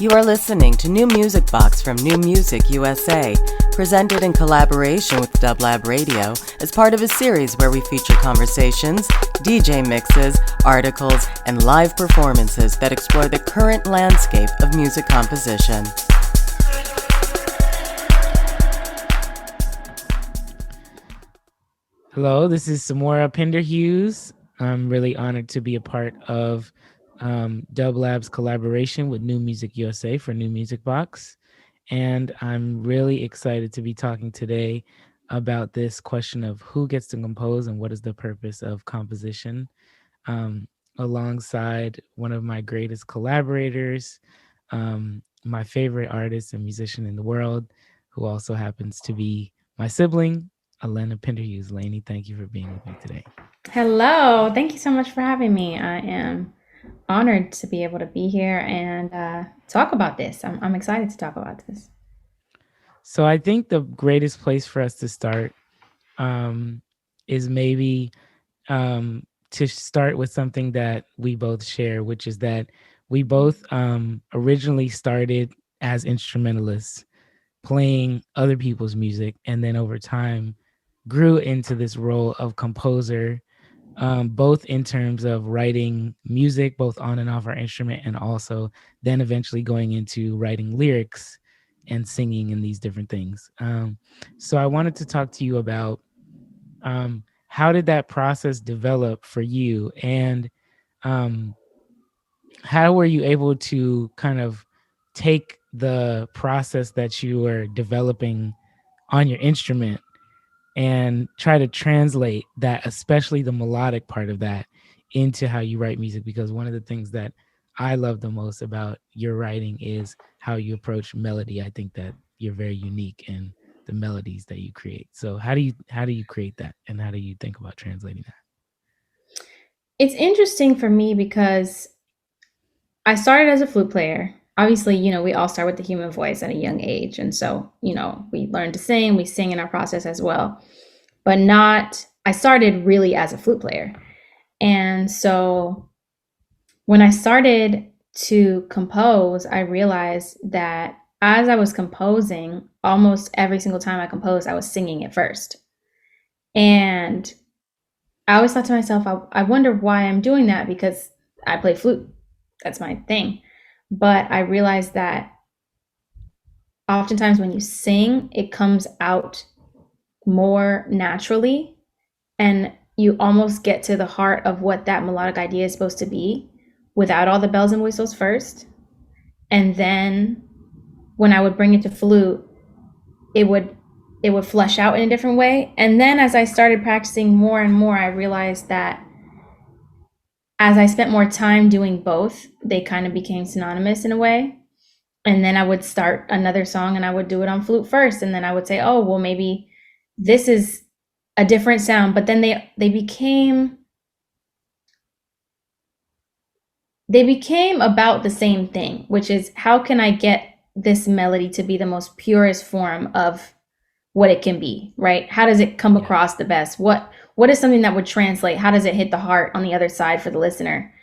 You are listening to New Music Box from New Music USA, presented in collaboration with Dublab Radio as part of a series where we feature conversations, DJ mixes, articles, and live performances that explore the current landscape of music composition. Hello, this is Samora Pinderhughes. I'm really honored to be a part of Dublab's collaboration with New Music USA for New Music Box. And I'm really excited to be talking today about this question of who gets to compose and what is the purpose of composition, alongside one of my greatest collaborators, my favorite artist and musician in the world, who also happens to be my sibling, Elena Pinderhughes. Lainey, thank you for being with me today. Hello, thank you so much for having me. I am honored to be able to be here and talk about this. I'm excited to talk about this. So I think the greatest place for us to start is maybe to start with something that we both share, which is that we both originally started as instrumentalists, playing other people's music, and then over time grew into this role of composer, both in terms of writing music, both on and off our instrument, and also then eventually going into writing lyrics and singing and these different things. So I wanted to talk to you about how did that process develop for you, and how were you able to kind of take the process that you were developing on your instrument and try to translate that, especially the melodic part of that, into how you write music? Because one of the things that I love the most about your writing is how you approach melody. I think that you're very unique in the melodies that you create. So how do you create that, and how do you think about translating that? It's interesting for me because I started as a flute player. Obviously, we all start with the human voice at a young age. And so, we learn to sing, we sing in our process as well, but I started really as a flute player. And so when I started to compose, I realized that as I was composing, almost every single time I composed, I was singing it first. And I always thought to myself, I wonder why I'm doing that, because I play flute. That's my thing. But I realized that oftentimes when you sing, it comes out more naturally, and you almost get to the heart of what that melodic idea is supposed to be without all the bells and whistles first. And then when I would bring it to flute, it would flush out in a different way. And then as I started practicing more and more, I realized that as I spent more time doing both, they kind of became synonymous in a way. And then I would start another song and I would do it on flute first. And then I would say, oh, well, maybe this is a different sound. But then they became about the same thing, which is, how can I get this melody to be the most purest form of what it can be, right? How does it come across the best? What is something that would translate? How does it hit the heart on the other side for the listener?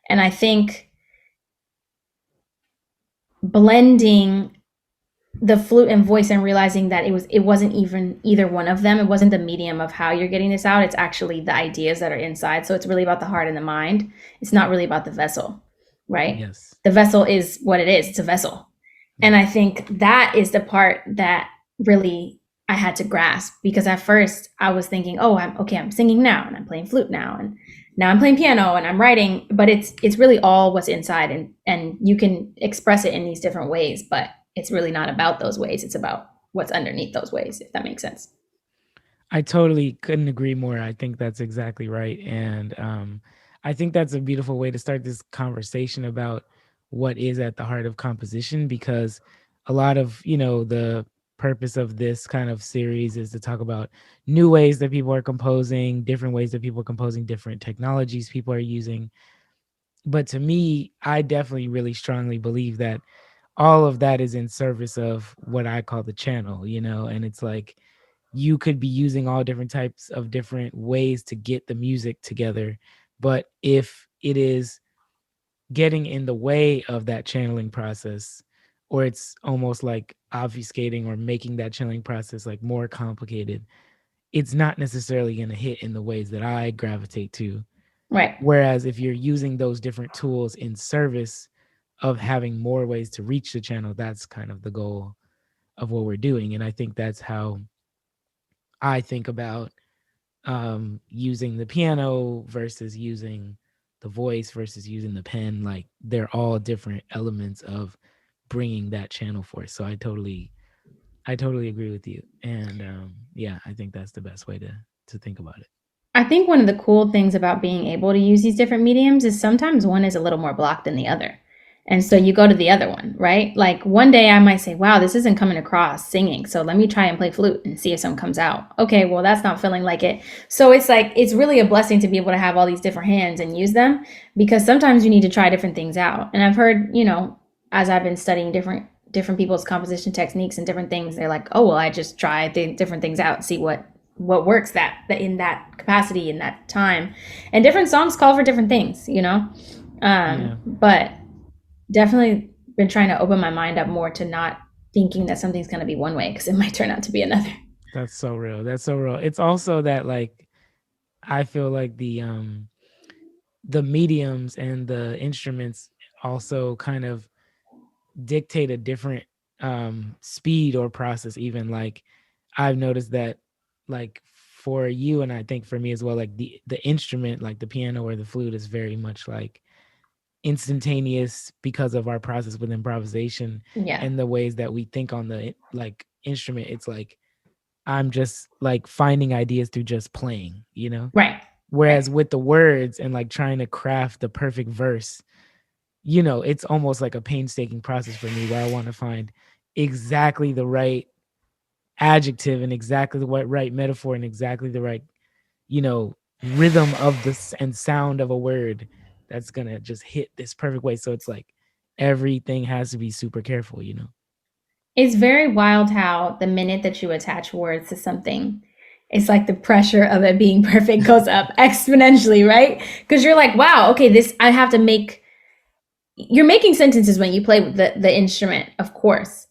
And I think blending the flute and voice and realizing that it wasn't even either one of them. It wasn't the medium of how you're getting this out. It's actually the ideas that are inside. So it's really about the heart and the mind. It's not really about the vessel, right? Yes. The vessel is what it is. It's a vessel. And I think that is the part that really I had to grasp, because at first I was thinking, oh, I'm singing now, and I'm playing flute now, and now I'm playing piano and I'm writing, but it's really all what's inside, and you can express it in these different ways, but it's really not about those ways. It's about what's underneath those ways, if that makes sense. I totally couldn't agree more. I think that's exactly right. And I think that's a beautiful way to start this conversation about what is at the heart of composition, because a lot of, the purpose of this kind of series is to talk about new ways that people are composing, different ways that people are composing, different technologies people are using. But to me, I definitely really strongly believe that all of that is in service of what I call the channel, and it's like you could be using all different types of different ways to get the music together. But if it is getting in the way of that channeling process, or it's almost like obfuscating or making that channeling process like more complicated, it's not necessarily going to hit in the ways that I gravitate to. Right. Whereas if you're using those different tools in service of having more ways to reach the channel, that's kind of the goal of what we're doing. And I think that's how I think about using the piano versus using the voice versus using the pen. Like they're all different elements of bringing that channel forth. So I totally agree with you. And yeah, I think that's the best way to think about it. I think one of the cool things about being able to use these different mediums is sometimes one is a little more blocked than the other. And so you go to the other one, right? Like one day I might say, wow, this isn't coming across singing. So let me try and play flute and see if something comes out. Okay, well, that's not feeling like it. So it's like, it's really a blessing to be able to have all these different hands and use them, because sometimes you need to try different things out. And I've heard, as I've been studying different people's composition techniques and different things, they're like, oh, well, I just try different things out and see what works that in that capacity in that time. And different songs call for different things, but definitely been trying to open my mind up more to not thinking that something's going to be one way, because it might turn out to be another. That's so real. It's also that, like, I feel like the mediums and the instruments also kind of dictate a different speed or process. Even like I've noticed that, like, for you, and I think for me as well, like the instrument, like the piano or the flute, is very much like instantaneous because of our process with improvisation. Yeah. And the ways that we think on the like instrument. It's like I'm just like finding ideas through just playing, Right. Whereas with the words and like trying to craft the perfect verse, it's almost like a painstaking process for me, where I want to find exactly the right adjective and exactly the right metaphor and exactly the right, rhythm of this and sound of a word that's gonna just hit this perfect way. So it's like everything has to be super careful, It's very wild how the minute that you attach words to something, it's like the pressure of it being perfect goes up exponentially, right? Because you're like, wow, okay, I have to make. You're making sentences when you play with the instrument, of course.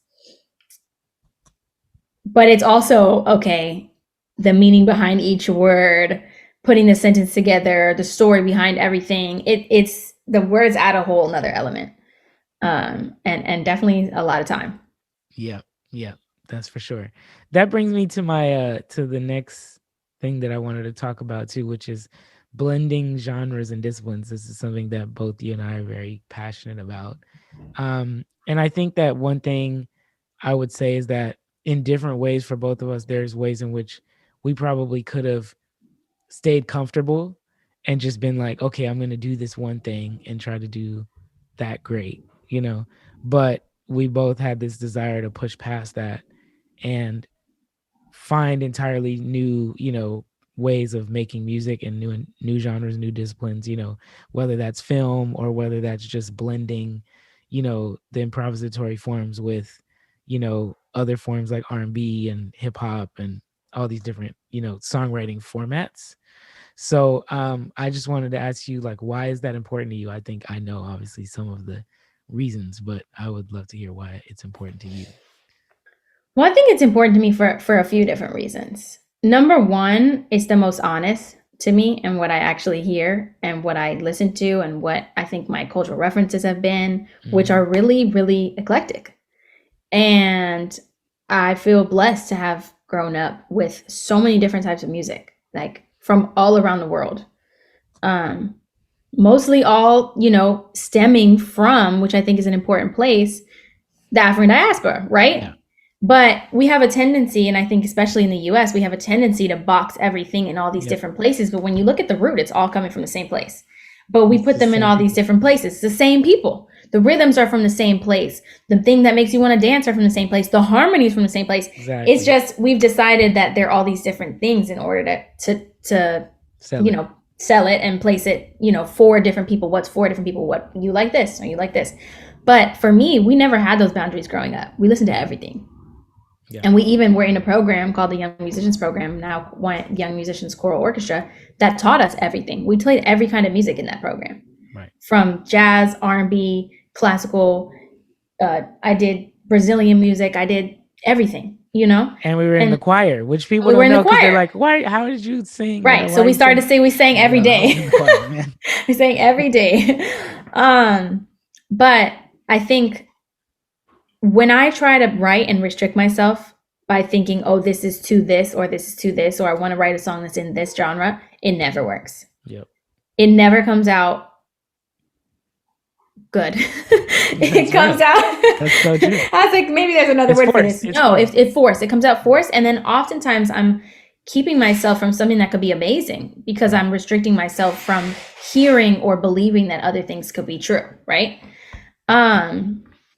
But it's also, okay, the meaning behind each word, putting the sentence together, the story behind everything. It's the words add a whole nother element. And definitely a lot of time. Yeah, that's for sure. That brings me to my to the next thing that I wanted to talk about too, which is blending genres and disciplines. This is something that both you and I are very passionate about. And I think that one thing I would say is that in different ways for both of us, there's ways in which we probably could have stayed comfortable and just been like, okay, I'm going to do this one thing and try to do that great, but we both had this desire to push past that and find entirely new, ways of making music and new genres, new disciplines, whether that's film or whether that's just blending, the improvisatory forms with, other forms like R&B and hip hop and all these different, songwriting formats. So I just wanted to ask you, like, why is that important to you? I think I know obviously some of the reasons, but I would love to hear why it's important to you. Well, I think it's important to me for a few different reasons. Number one, it's the most honest to me and what I actually hear and what I listen to and what I think my cultural references have been, which are really, really eclectic. And I feel blessed to have grown up with so many different types of music, like from all around the world. Mostly all, stemming from, which I think is an important place, the African diaspora, right? Yeah. But we have a tendency, and I think especially in the US, we have a tendency to box everything in all these different places. But when you look at the root, it's all coming from the same place. But we put them in all these different places. It's the same people. The rhythms are from the same place. The thing that makes you want to dance are from the same place. The harmonies from the same place. Exactly. It's just, we've decided that there are all these different things in order to sell it and place it, for different people. What's for different people? What, you like this or you like this? But for me, we never had those boundaries growing up. We listened to everything. Yeah. And we even were in a program called the Young Musicians Program, now Young Musicians Choral Orchestra, that taught us everything. We played every kind of music in that program, right? From jazz, R&B, classical, I did Brazilian music. I did everything, you know. And we were in the choir, which people we were don't in the know because they're choir. like, "Why? How did you sing?" Right. So we started to sing. We sang every day. We sang every day. But I think when I try to write and restrict myself by thinking, oh, this is to this, or this is to this, or I want to write a song that's in this genre, it never works. Yep. It never comes out good. It comes out. That's so true. I was like, maybe there's another word for this. No, it's forced. It comes out forced. And then oftentimes I'm keeping myself from something that could be amazing because I'm restricting myself from hearing or believing that other things could be true. Right.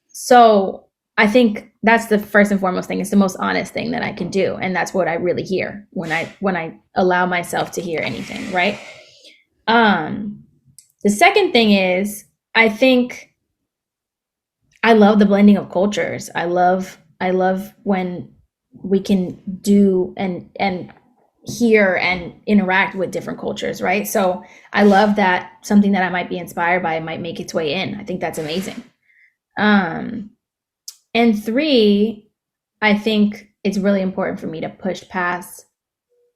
So I think that's the first and foremost thing. It's the most honest thing that I can do. And that's what I really hear when I allow myself to hear anything. Right. The second thing is, I think I love the blending of cultures. I love when we can do and hear and interact with different cultures, right? So I love that something that I might be inspired by might make its way in. I think that's amazing. And three, I think it's really important for me to push past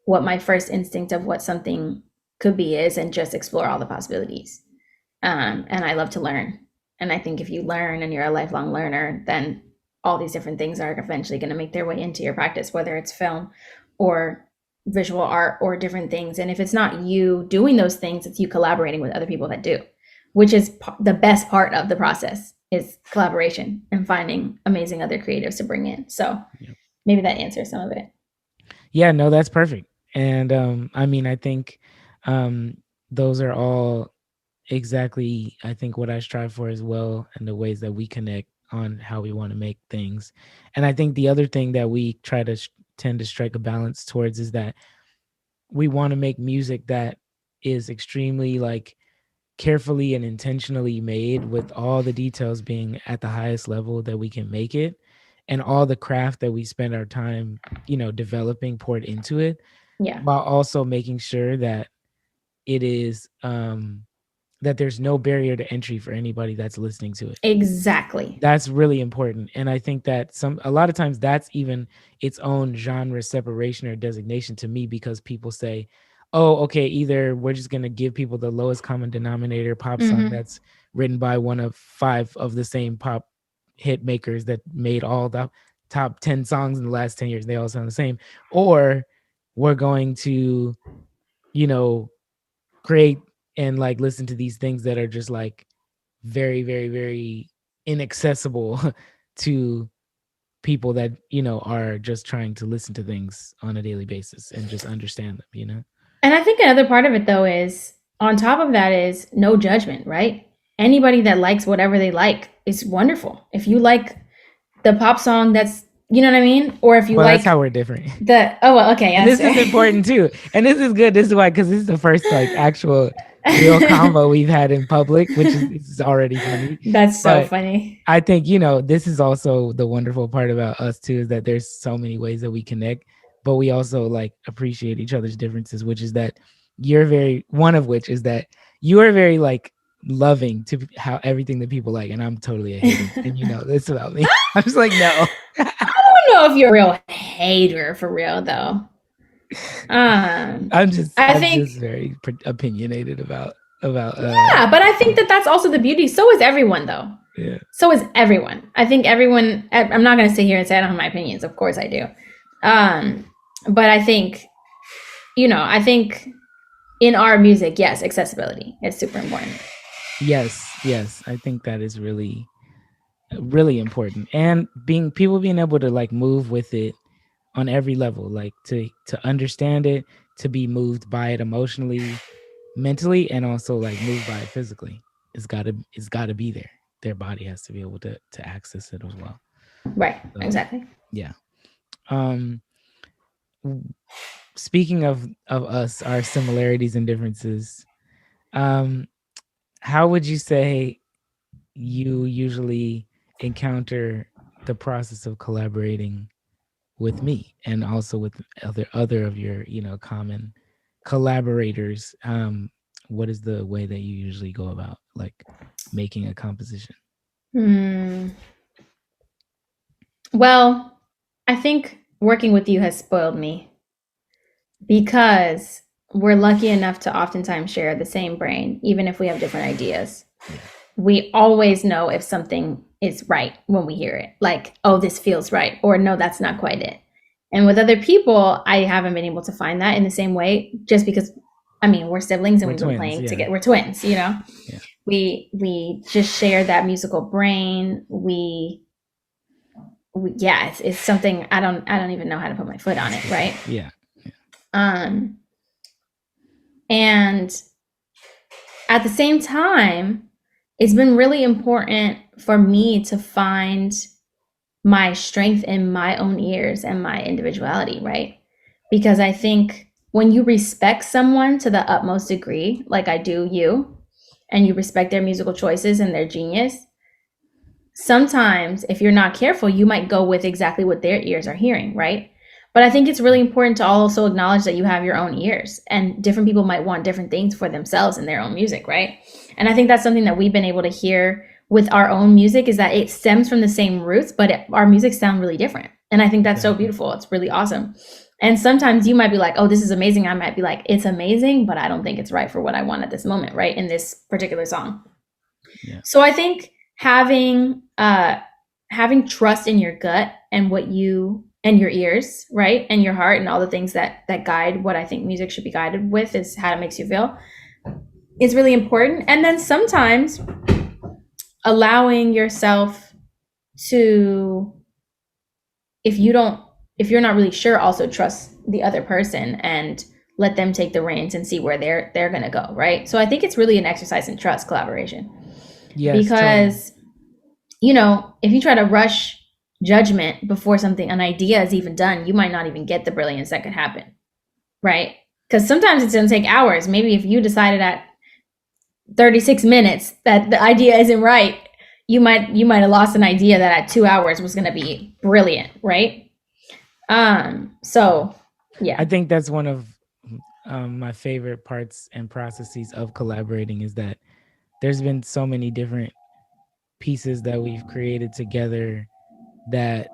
what my first instinct of what something could be is and just explore all the possibilities. And I love to learn. And I think if you learn and you're a lifelong learner, then all these different things are eventually going to make their way into your practice, whether it's film or visual art or different things. And if it's not you doing those things, it's you collaborating with other people that do, which is the best part of the process is collaboration and finding amazing other creatives to bring in. So maybe that answers some of it. Yeah, no, that's perfect. And I mean, I think those are all exactly, I think, what I strive for as well, and the ways that we connect on how we want to make things. And I think the other thing that we try to tend to strike a balance towards is that we want to make music that is extremely like carefully and intentionally made, with all the details being at the highest level that we can make it, and all the craft that we spend our time, developing poured into it, while also making sure that it is that there's no barrier to entry for anybody that's listening to it. Exactly. That's really important. And I think that a lot of times that's even its own genre separation or designation to me, because people say, oh, okay, either we're just going to give people the lowest common denominator pop song that's written by one of 5 of the same pop hit makers that made all the top 10 songs in the last 10 years. They all sound the same. Or we're going to, create and like listen to these things that are just like very, very, very inaccessible to people that, are just trying to listen to things on a daily basis and just understand them, And I think another part of it though is, on top of that, is no judgment, right? Anybody that likes whatever they like is wonderful. If you like the pop song, that's, you know what I mean? Or if you that's how we're different. Okay. And this is important too. And this is good. This is why, because this is the first like actual real combo we've had in public, which is already funny. That's so funny. I think, this is also the wonderful part about us too, is that there's so many ways that we connect, but we also like appreciate each other's differences, which is that one of which is that you are very like loving to how everything that people like, and I'm totally a hater. And this about me. I'm just like, no. I don't know if you're a real hater for real though. I'm just very opinionated about yeah, but I think that's also the beauty. So is everyone though. Yeah. So is everyone. I think everyone, I'm not going to sit here and say I don't have my opinions. Of course I do. But I think, I think in our music, yes, accessibility is super important. Yes. I think that is really, really important. And people being able to like move with it on every level, like to understand it, to be moved by it emotionally, mentally, and also like moved by it physically. It's gotta be there. Their body has to be able to access it as well. Right. So, exactly. Yeah. Speaking of us, our similarities and differences, how would you say you usually encounter the process of collaborating with me and also with other of your, common collaborators? What is the way that you usually go about like making a composition? Well, I think working with you has spoiled me because we're lucky enough to oftentimes share the same brain, even if we have different ideas. We always know if something is right when we hear it. Like, oh, this feels right, or no, that's not quite it. And with other people, I haven't been able to find that in the same way, just because, I mean, we're siblings and we've been playing together. We're twins, you know? Yeah. We just share that musical brain. Yeah, it's something I don't even know how to put my foot on it, right? Yeah. And at the same time, it's been really important for me to find my strength in my own ears and my individuality, right? Because I think when you respect someone to the utmost degree, like I do you, and you respect their musical choices and their genius, sometimes if you're not careful, you might go with exactly what their ears are hearing, right? But I think it's really important to also acknowledge that you have your own ears, and different people might want different things for themselves in their own music, right? And I think that's something that we've been able to hear with our own music, is that it stems from the same roots, but our music sound really different. And I think that's so beautiful. It's really awesome. And sometimes you might be like, oh, this is amazing. I might be like, it's amazing, but I don't think it's right for what I want at this moment, right? In this particular song. Yeah. So I think having trust in your gut and what you and your ears, right, and your heart and all the things that guide what I think music should be guided with, is how it makes you feel, is really important. And then sometimes allowing yourself to, if you're not really sure, also trust the other person and let them take the reins and see where they're gonna go, right? So I think it's really an exercise in trust, collaboration. Yes, because totally. You know, if you try to rush judgment before an idea is even done, you might not even get the brilliance that could happen, right? Because sometimes it's gonna take hours. Maybe if you decided at 36 minutes that the idea isn't right, you might have lost an idea that at 2 hours was gonna be brilliant, right? So yeah, I think that's one of my favorite parts and processes of collaborating, is that there's been so many different pieces that we've created together that,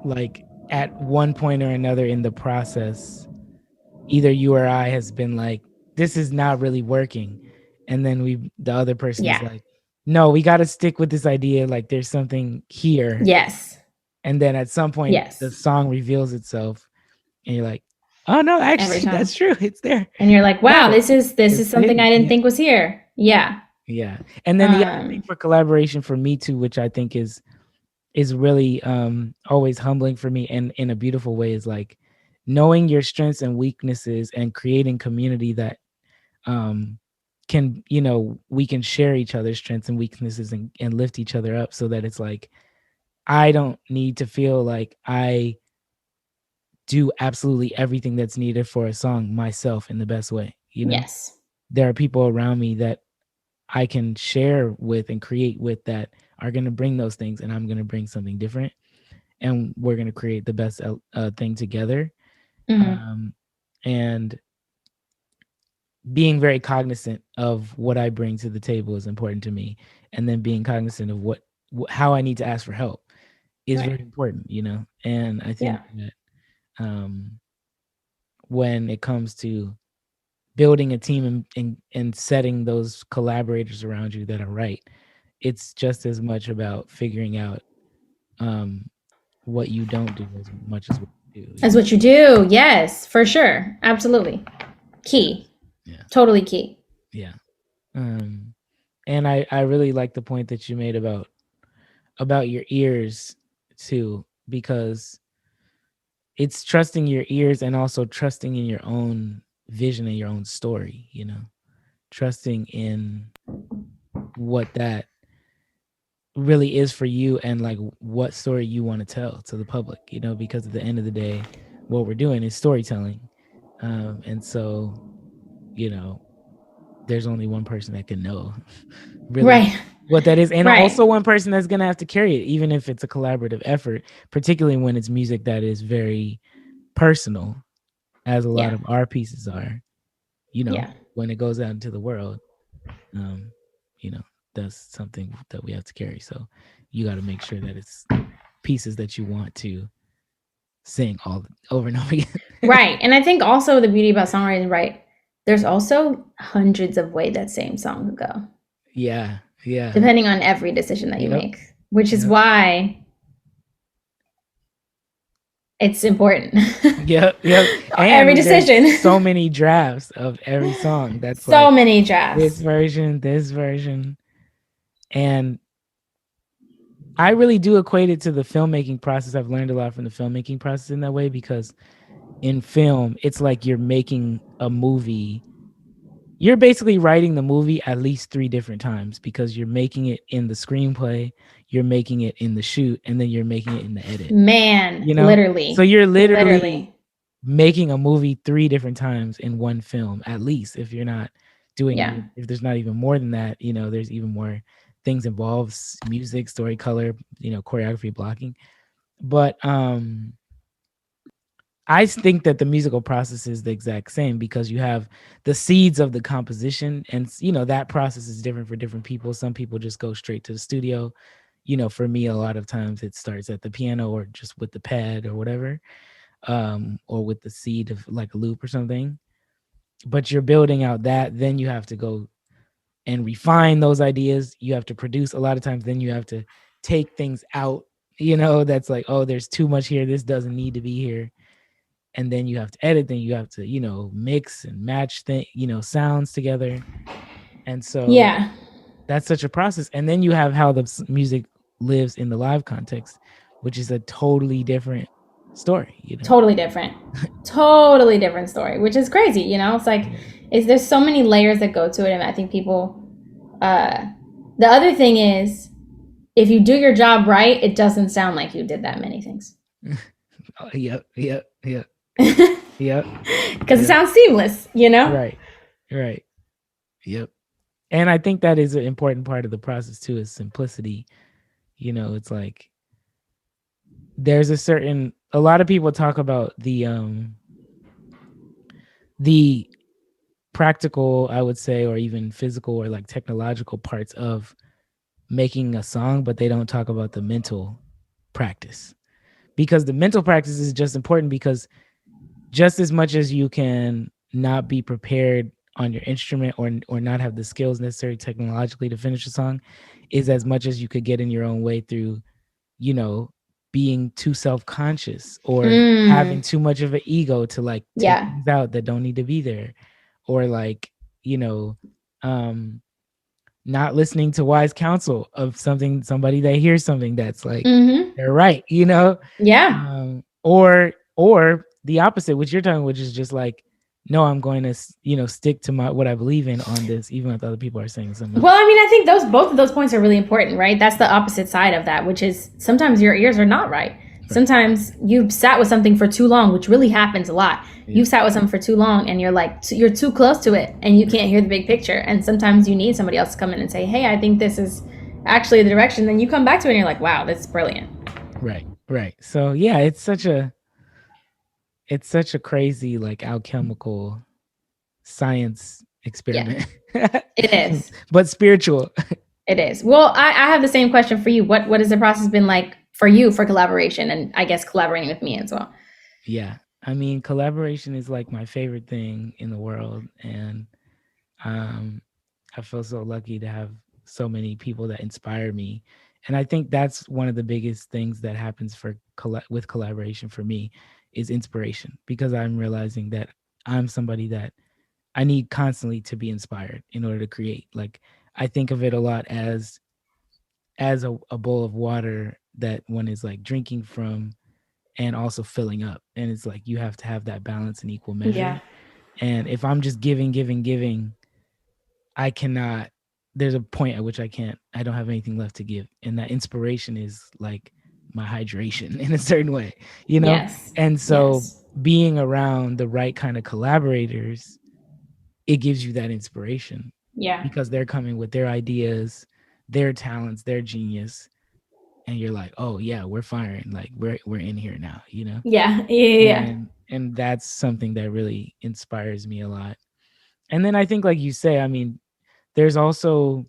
like, at one point or another in the process, either you or I has been like, this is not really working, and then the other person is like, no, we got to stick with this idea, like there's something here. Yes. And then at some point the song reveals itself and you're like, oh no, actually that's true, it's there. And you're like, wow, this is something I didn't think was here. Yeah. And then the other thing for collaboration for me too, which I think is really always humbling for me, and in a beautiful way, is like knowing your strengths and weaknesses and creating community that can, you know, we can share each other's strengths and weaknesses and lift each other up, so that it's like, I don't need to feel like I do absolutely everything that's needed for a song myself in the best way. You know, yes, there are people around me that I can share with and create with that are going to bring those things, and I'm going to bring something different, and we're going to create the best thing together. Mm-hmm. And being very cognizant of what I bring to the table is important to me, and then being cognizant of how I need to ask for help is very important, you know. And I think that when it comes to building a team and setting those collaborators around you that are right, it's just as much about figuring out what you don't do as much as what you do. As what you do, yes, for sure, absolutely, key, totally key. Yeah, and I really like the point that you made about your ears too, because it's trusting your ears and also trusting in your own vision and your own story, you know, trusting in what that really is for you and like what story you want to tell to the public, you know, because at the end of the day, what we're doing is storytelling. And so, you know, there's only one person that can know really what that is. And also one person that's going to have to carry it, even if it's a collaborative effort, particularly when it's music that is very personal, as a lot of our pieces are, you know, when it goes out into the world, you know, that's something that we have to carry. So you got to make sure that it's pieces that you want to sing all over and over again. Right. And I think also the beauty about songwriting, right? There's also hundreds of ways that same song could go. Yeah. Depending on every decision that you Yep. make, which is why it's important. Yep. And every decision. there's so many drafts of every song. That's so like many drafts. this version. And I really do equate it to the filmmaking process. I've learned a lot from the filmmaking process in that way, because in film, it's like you're making a movie. You're basically writing the movie at least 3 different times, because you're making it in the screenplay, you're making it in the shoot, and then you're making it in the edit. Man, you know? Literally. So you're literally making a movie 3 different times in one film, at least, if you're not doing if there's not even more than that, there's even more things involved: music, story, color, choreography, blocking. But I think that the musical process is the exact same, because you have the seeds of the composition, and that process is different for different people. Some people just go straight to the studio. For me, a lot of times it starts at the piano, or just with the pad or whatever, or with the seed of like a loop or something. But you're building out that, then you have to go and refine those ideas. You have to produce a lot of times. Then you have to take things out, that's like, oh, there's too much here. This doesn't need to be here. And then you have to edit. Then you have to, mix and match sounds together. And so that's such a process. And then you have how the music lives in the live context, which is a totally different story. Totally different story, which is crazy. It's like, there's so many layers that go to it. And I think people, the other thing is, if you do your job right, it doesn't sound like you did that many things. Yep. Because it sounds seamless, Right. Yep. And I think that is an important part of the process too, is simplicity. It's like there's a lot of people talk about the practical, I would say, or even physical or like technological parts of making a song, but they don't talk about the mental practice, because the mental practice is just important, because just as much as you can not be prepared on your instrument, or not have the skills necessary technologically to finish a song, is as much as you could get in your own way through, being too self-conscious, or having too much of an ego to like take things out that don't need to be there, or like, not listening to wise counsel of somebody that hears something that's like, they're right, or the opposite, which you're talking, which is just like, no, I'm going to, stick to what I believe in on this, even if other people are saying something. Well, I mean, I think both of those points are really important, right? That's the opposite side of that, which is sometimes your ears are not right. Sometimes you've sat with something for too long, which really happens a lot. You've sat with something for too long, and you're like, you're too close to it, and you can't hear the big picture. And sometimes you need somebody else to come in and say, hey, I think this is actually the direction. Then you come back to it and you're like, wow, that's brilliant. Right. So yeah, it's such a crazy, like, alchemical science experiment. It is. But spiritual. It is. Well, I have the same question for you. What has the process been like for you for collaboration, and I guess collaborating with me as well? Yeah. I mean, collaboration is like my favorite thing in the world. And I feel so lucky to have so many people that inspire me. And I think that's one of the biggest things that happens with collaboration for me, is inspiration, because I'm realizing that I'm somebody that I need constantly to be inspired in order to create. Like, I think of it a lot as a bowl of water that one is like drinking from and also filling up. And it's like, you have to have that balance and equal measure. Yeah. And if I'm just giving, I cannot, there's a point at which I don't have anything left to give. And that inspiration is like my hydration in a certain way, Yes. And so being around the right kind of collaborators, it gives you that inspiration. Yeah. Because they're coming with their ideas, their talents, their genius. And you're like, oh yeah, we're firing. Like we're in here now, Yeah. And that's something that really inspires me a lot. And then I think, like you say, I mean, there's also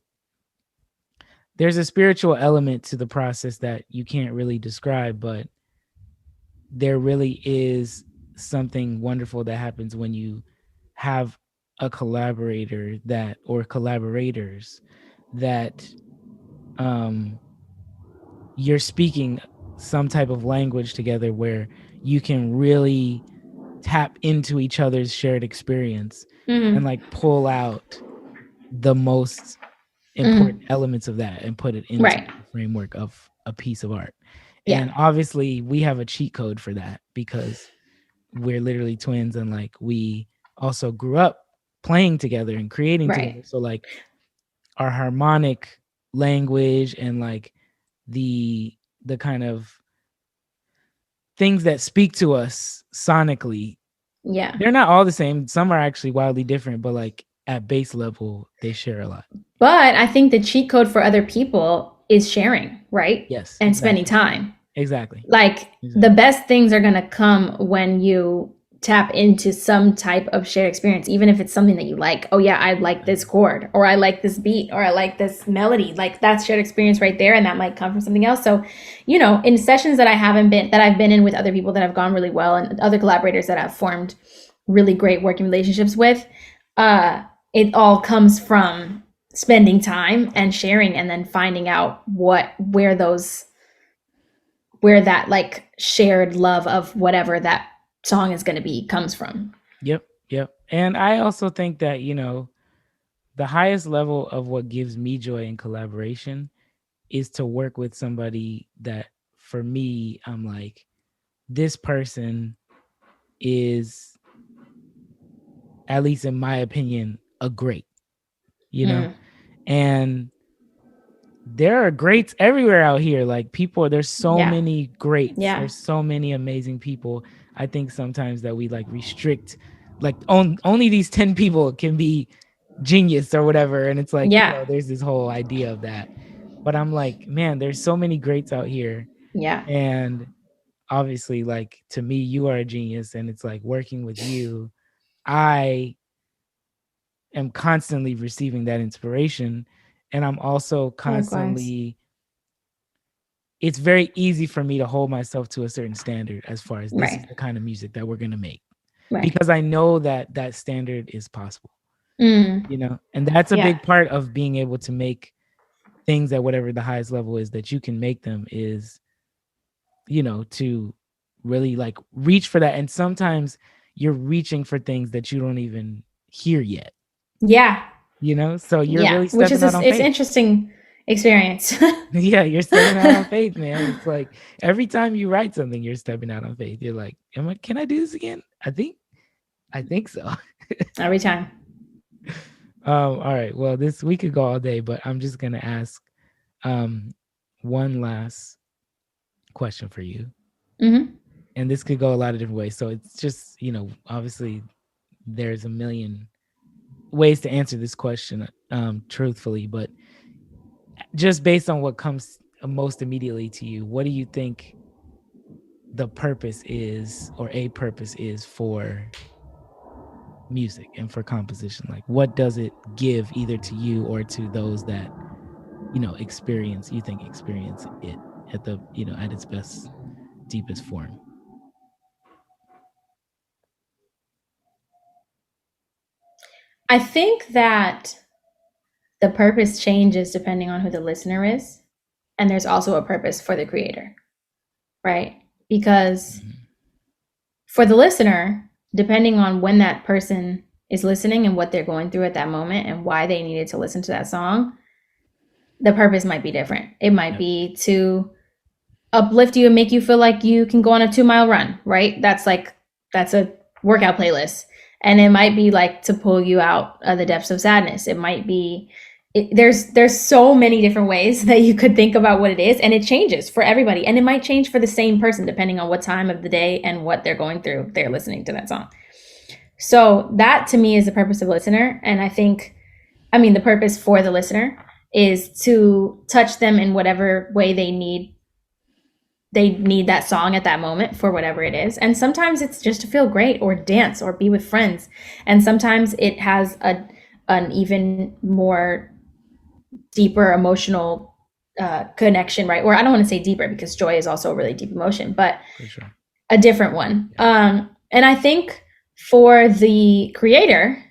there's a spiritual element to the process that you can't really describe, but there really is something wonderful that happens when you have a collaborator that, or collaborators that you're speaking some type of language together where you can really tap into each other's shared experience and like pull out the most important elements of that and put it into the framework of a piece of art. And obviously we have a cheat code for that because we're literally twins, and like we also grew up playing together and creating together. So like our harmonic language and like the kind of things that speak to us sonically, they're not all the same. Some are actually wildly different, but like at base level, they share a lot. But I think the cheat code for other people is sharing, right? Yes. And spending time. Exactly. Like the best things are going to come when you tap into some type of shared experience, even if it's something that you like. Oh yeah, I like this chord, or I like this beat, or I like this melody. Like that's shared experience right there, and that might come from something else. So, you know, in sessions that I've been in with other people that have gone really well, and other collaborators that I've formed really great working relationships with, it all comes from spending time and sharing, and then finding out where that like shared love of whatever that song is going to be comes from. Yep. And I also think that, you know, the highest level of what gives me joy in collaboration is to work with somebody that, for me, I'm like, this person is, at least in my opinion, a great, you know. And there are greats everywhere out here. Like people, there's so many greats. There's so many amazing people. I think sometimes that we like restrict, like only these 10 people can be genius or whatever. And it's like, you know, there's this whole idea of that. But I'm like, man, there's so many greats out here. Yeah. And obviously, like, to me, you are a genius. And it's like working with you, I am constantly receiving that inspiration. And I'm also constantly, it's very easy for me to hold myself to a certain standard as far as this is the kind of music that we're going to make. Because I know that that standard is possible, you know, and that's a big part of being able to make things at whatever the highest level is that you can make them, is, you know, to really like reach for that. And sometimes you're reaching for things that you don't even hear yet. Yeah. You know, so you're really stepping out on faith. It's interesting experience. You're stepping out on faith, man. It's like every time you write something, you're stepping out on faith. You're like, can I do this again? I think so. Every time. All right. Well, we could go all day, but I'm just gonna ask one last question for you. And this could go a lot of different ways. So it's just, you know, obviously there's a million ways to answer this question truthfully, but just based on what comes most immediately to you, what do you think the purpose is, or a purpose is, for music and for composition? Like, what does it give either to you or to those that, you know, experience it at the, you know, at its best, deepest form? I think that the purpose changes depending on who the listener is. And there's also a purpose for the creator, right? Because for the listener, depending on when that person is listening and what they're going through at that moment and why they needed to listen to that song, the purpose might be different. It might be to uplift you and make you feel like you can go on a 2-mile run, right? That's a workout playlist. And it might be like to pull you out of the depths of sadness. It might be, there's so many different ways that you could think about what it is, and it changes for everybody. And it might change for the same person depending on what time of the day and what they're going through. They're listening to that song. So that to me is the purpose of the listener. And the purpose for the listener is to touch them in whatever way they need that song at that moment for whatever it is. And sometimes it's just to feel great or dance or be with friends. And sometimes it has an even more deeper emotional connection, right? Or I don't want to say deeper, because joy is also a really deep emotion, but For sure. a different one. And I think for the creator,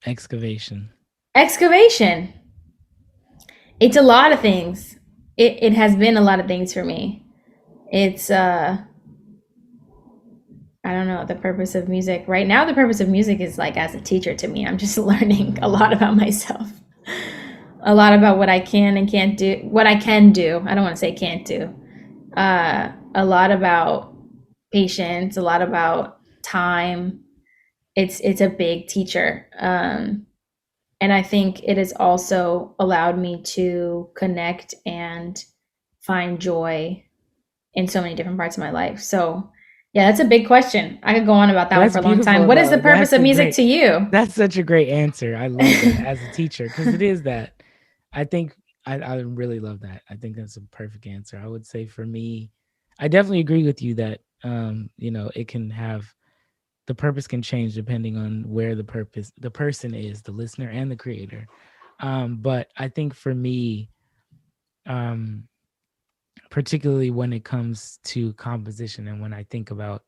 excavation. It's a lot of things. It has been a lot of things for me. It's I don't know, the purpose of music right now. The purpose of music is like, as a teacher to me, I'm just learning a lot about myself, a lot about what I can and can't do, what I can do. I don't want to say can't do. A lot about patience, a lot about time. It's a big teacher. And I think it has also allowed me to connect and find joy in so many different parts of my life. So yeah, that's a big question. I could go on about that one for a long time. What is the purpose of music to you? That's such a great answer. I love that as a teacher, because it is that. I think I really love that. I think that's a perfect answer. I would say for me, I definitely agree with you that it can have, the purpose can change depending on where the person is, the listener and the creator. But I think for me, particularly when it comes to composition, and when I think about,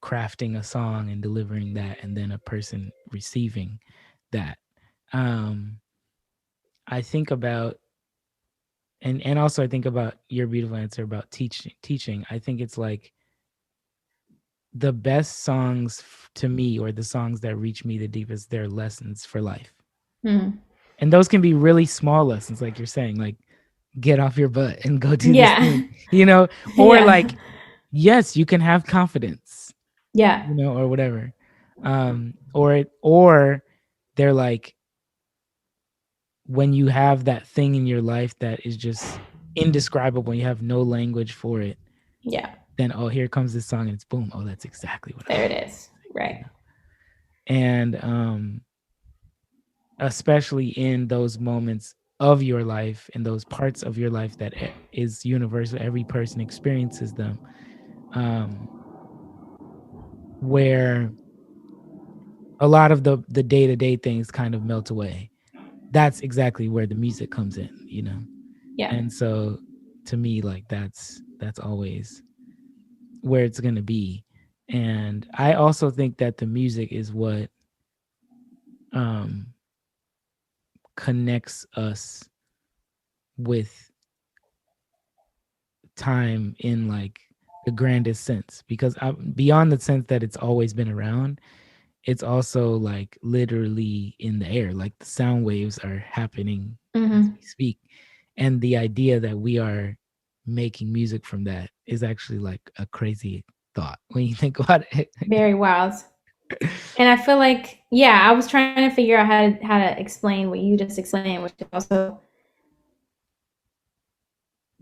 crafting a song and delivering that, and then a person receiving that, I think about, and also I think about your beautiful answer about teaching. I think it's like the best songs to me, or the songs that reach me the deepest, they're lessons for life. And those can be really small lessons, like you're saying, like get off your butt and go do this thing, or like, yes, you can have confidence, or whatever. Or they're like, when you have that thing in your life that is just indescribable, you have no language for it. Then, here comes this song, and it's boom. That's exactly what there it is. Right. And especially in those moments of your life, in those parts of your life that is universal, every person experiences them, where a lot of the day-to-day things kind of melt away. That's exactly where the music comes in, And so to me, like that's always where it's going to be. And I also think that the music is what connects us with time in like the grandest sense, because beyond the sense that it's always been around, it's also like literally in the air, like the sound waves are happening as we speak. And the idea that we are making music from that is actually like a crazy thought when you think about it. Very wild. And I feel like, I was trying to figure out how to explain what you just explained, which is also,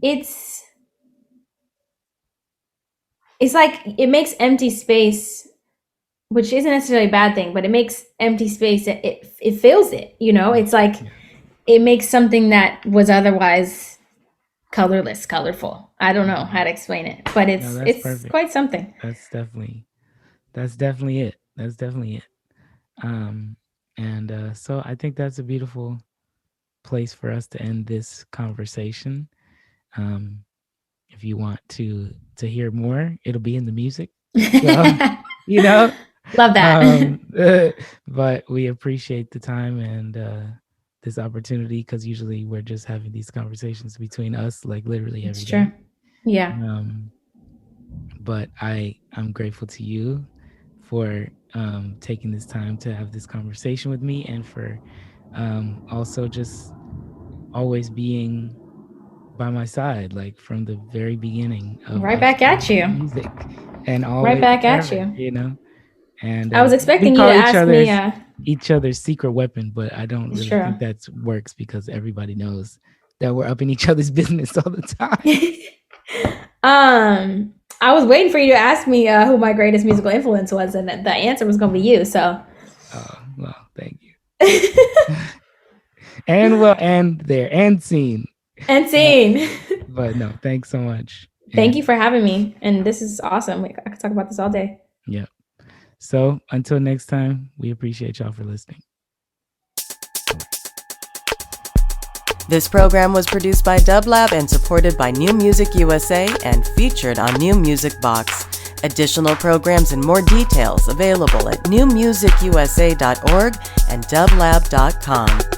it's like it makes empty space, which isn't necessarily a bad thing, but it makes empty space, it fills it, it's like it makes something that was otherwise colorless colorful. I don't know how to explain it, but it's perfect. Quite something. That's definitely it. So I think that's a beautiful place for us to end this conversation. If you want to hear more, it'll be in the music. So, love that. But we appreciate the time and this opportunity, because usually we're just having these conversations between us, like literally every day. True. Yeah. But I'm grateful to you for taking this time to have this conversation with me, and for also just always being by my side, like from the very beginning of right back at you music, and always right back at you, And I was expecting you to ask me each other's secret weapon, but I don't really think that works, because everybody knows that we're up in each other's business all the time. I was waiting for you to ask me who my greatest musical influence was, and the answer was going to be you. So, well, thank you. And we'll end there, and scene. But no, thanks so much. Thank you for having me, and this is awesome. I could talk about this all day. Yeah. So until next time, we appreciate y'all for listening. This program was produced by Dublab and supported by New Music USA and featured on New Music Box. Additional programs and more details available at newmusicusa.org and dublab.com.